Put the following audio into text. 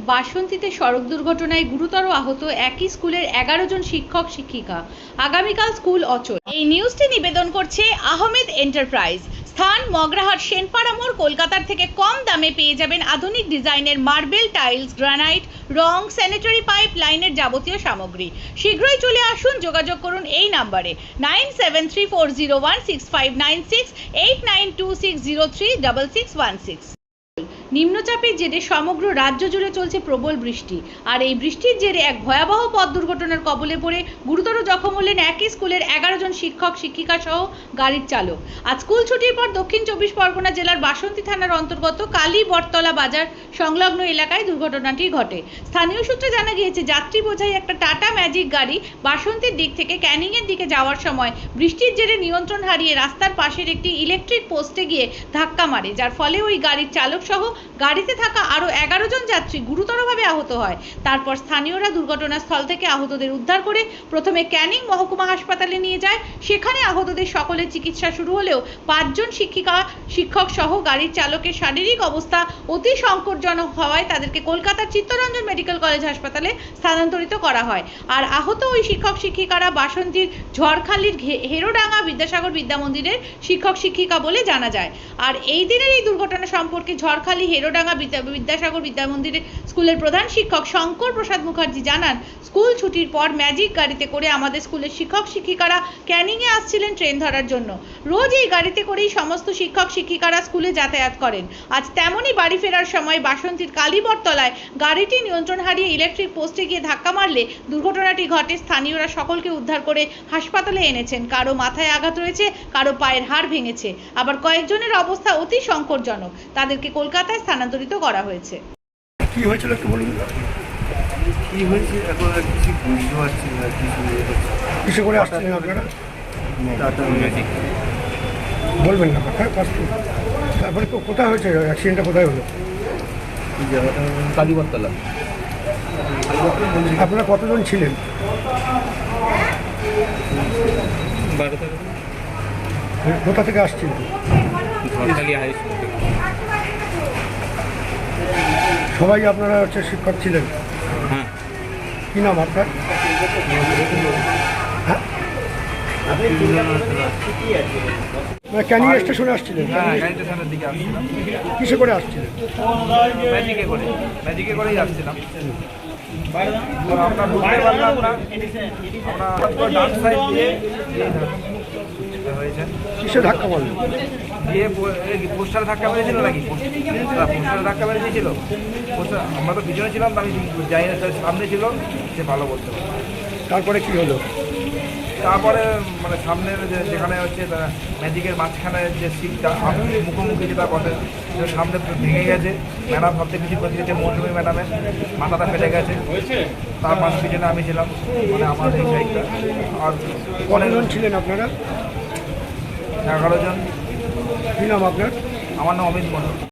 বাসন্তীতে সড়ক দুর্ঘটনায় গুরুতর আহত একই স্কুলের 11 জন শিক্ষক শিক্ষিকা। আগামীকাল স্কুল অচল। এই নিউজটি নিবেদন করছে আহমেদ এন্টারপ্রাইজ। স্থান মগরাহাট সেনপাড়া মোড়। কলকাতার থেকে কম দামে পেয়ে যাবেন আধুনিক ডিজাইনের মার্বেল, টাইলস, গ্রানাইট, রং, স্যানিটারি পাইপ লাইনের যাবতীয় সামগ্রী। শীঘ্রই চলে আসুন। যোগাযোগ করুন এই নাম্বারে 9734016596, 8926036616। নিম্নচাপের জেরে সমগ্র রাজ্য জুড়ে চলছে প্রবল বৃষ্টি। আর এই বৃষ্টির জেরে এক ভয়াবহ পথ দুর্ঘটনার কবলে পড়ে গুরুতর জখম হলেন একই স্কুলের 11 জন শিক্ষক শিক্ষিকা সহ গাড়ির চালক। আজ স্কুল ছুটির পর দক্ষিণ 24 পরগনা জেলার বাসন্তী থানার অন্তর্গত কালী বটতলা বাজার সংলগ্ন এলাকায় দুর্ঘটনাটি ঘটে। স্থানীয় সূত্রে জানা গিয়েছে, যাত্রী বোঝাই একটা টাটা ম্যাজিক গাড়ি বাসন্তীর দিক থেকে ক্যানিং এর দিকে যাওয়ার সময় বৃষ্টির জেরে নিয়ন্ত্রণ হারিয়ে রাস্তার পাশের একটি ইলেকট্রিক পোস্টে গিয়ে ধাক্কা মারে, যার ফলে ওই গাড়ির চালক সহ গাড়িতে থাকা আরো 11 জন যাত্রী গুরুতরভাবে আহত হয়। তারপর স্থানীয়রা দুর্ঘটনাস্থল থেকে আহতদের উদ্ধার করে প্রথমে ক্যানিং মহকুমা হাসপাতালে নিয়ে যায়। সেখানে আহতদের সকলের চিকিৎসা শুরু হলেও 5 জন শিক্ষক সহ গাড়ির চালকের শারীরিক অবস্থা অতি সংকটজনক হওয়ায় তাদেরকে কলকাতার চিত্তরঞ্জন মেডিকেল কলেজ হাসপাতালে স্থানান্তরিত করা হয়। আর আহত ওই শিক্ষক শিক্ষিকারা বাসন্তীর ঝড়খালির হেরোডাঙ্গা বিদ্যাসাগর বিদ্যামন্দিরের শিক্ষক শিক্ষিকা বলে জানা যায়। আর এই দিনের এই দুর্ঘটনা সম্পর্কে ঝড়খালি হেরোডাঙ্গা বিদ্যাসাগর বিদ্যামন্দিরের স্কুলের প্রধান শিক্ষক শঙ্কর প্রসাদ মুখার্জি জানান, স্কুল ছুটির পর ম্যাজিক গাড়িতে করে আমাদের স্কুলের শিক্ষক শিক্ষিকারা ক্যানিংয়ে আসছিলেন ট্রেন ধরার জন্য। রোজ এই গাড়িতে করেই সমস্ত শিক্ষক শিক্ষিকারা স্কুলে যাতায়াত করেন। আজ তেমনই বাড়ি ফেরার সময় বাসন্তীর কালীবটতলায় গাড়িটি নিয়ন্ত্রণ হারিয়ে ইলেকট্রিক পোস্টে গিয়ে ধাক্কা মারলে দুর্ঘটনাটি ঘটে। স্থানীয়রা সকলকে উদ্ধার করে হাসপাতালে এনেছেন। কারো মাথায় আঘাত রয়েছে, কারো পায়ের হাড় ভেঙেছে, আবার কয়েকজনের অবস্থা অতি সংকটজনক। তাদেরকে কলকাতায় স্থানান্তরিত করা হয়েছে। কি হয়েছিল একটু বলুন। কি হয়েছে এখন আর কিছু বুঝতে পারছি না। কিসে করে আসছিলেন আপনারা? Tata magic. বলবেন না কথা কষ্ট। তারপরে কোথায় হয়েছে অ্যাক্সিডেন্টটা, কোথায় হলো? এই জায়গাটা কালীবটতলা। আপনারা কতজন ছিলেন? 12 থেকে। কোথা থেকে আসছিলেন? ঝড়খালি হাই স্কুল থেকে। সবাই আপনারা হচ্ছে শিক্ষক ছিলেন? হ্যাঁ। কী নাম আপনার? হ্যাঁ, ক্যানিং স্টেশনে আসছিলেন? হ্যাঁ, গাড়িতে সামনের দিকে আসছিলাম। কিসে করে আসছিলেন? ম্যাজিকে করেই আসছিলাম। তো আমরা বুঝতে পারলাম না, আমরা ডান সাইড দিয়ে হয়েছে। কিসে ধাক্কা মারলেন? দিয়ে পোস্টারে ধাক্কা মেরেছিল নাকি? পোস্টারে ধাক্কা মেরে দিয়েছিল। আমরা তো পিছনে ছিলাম, আমি যাই না, সামনে ছিল, সে ভালো বলতে পারে। তারপরে কি হলো? তারপরে মানে সামনের যেখানে হচ্ছে ম্যাজিকের মাঝখানে যে সিটটা মুখোমুখি যেটা বসে, সামনে ভেঙে গেছে। ম্যাডাম সবথেকে বেশি করে দিয়েছে, মৌসুমী ম্যাডামের মাথাটা ফেটে গেছে। তার পাশ পিছনে আমি ছিলাম, মানে আমার এই সাইডটা। আর কতজন ছিলেন আপনারা? 11 জন। কী নাম আপনার? আমার নাম অমিত মন্ডল।